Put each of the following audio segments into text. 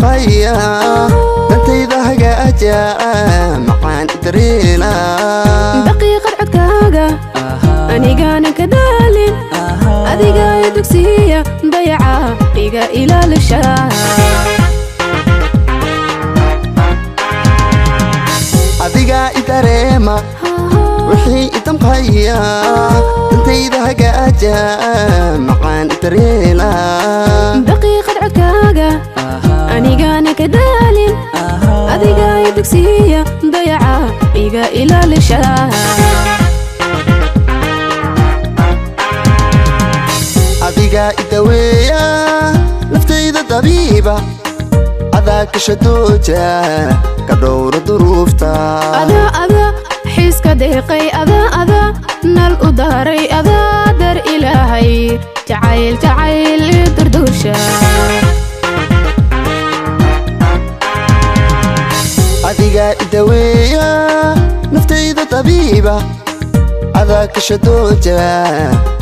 idamqaya dantayda hagaaja macaan idreela daqiiqad codkaaga anigana ka daalin adiga dugsiya dayaca iga ilaalisha adiga idareema wixii idamqaya dantayda hagaaja macaan idreela daqiiqad codkaaga anigana ka daalin adiga dugsiya dayaca iga ilaalisha adiga idaweeya naftayda dabiiba adaa kashadooja ka dhowra duruufta ada xiiska deeqay ada nal u daaray ada dar ilaahay jacayl durduusha adiga idaweeya naftayda dabiiba adaa kashadooja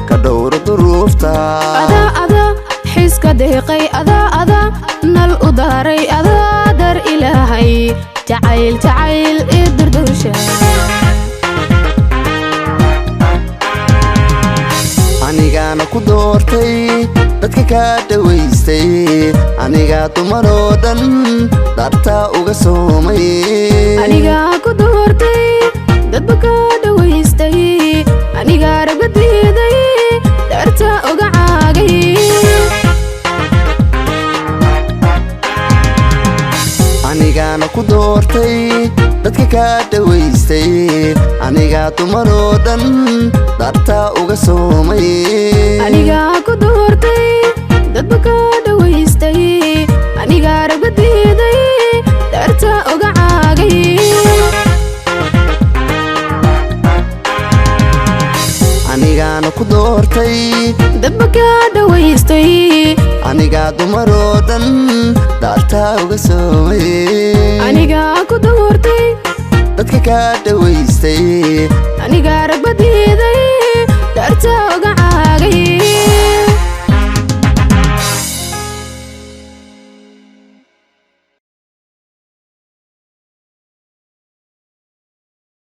ka dhowra duruufta ada xiiska deeqay ada nal u daaray ada dar ilaahay jacayl durduusha anigana ku doortay dadka ka dhawaystay aniga dumaroo dhan dartaa uga soomay aniga ku doortay dadba ka dhawaystay aniga ragadiiday dartaa uga caagay anigana ku doortay dadka ka dhawaystay aniga dumaroo dhan dartaa uga soomay aniga ku doortay dadba ka dhawaystay aniga ragadiiday dartaa uga caagay anigana ku doortay dadba ka dhawaystay aniga dumaroo dhan dartaa uga soomay aniga ku doortay dadka ka dhawaystay aniga ragadiiday dartaa uga caagay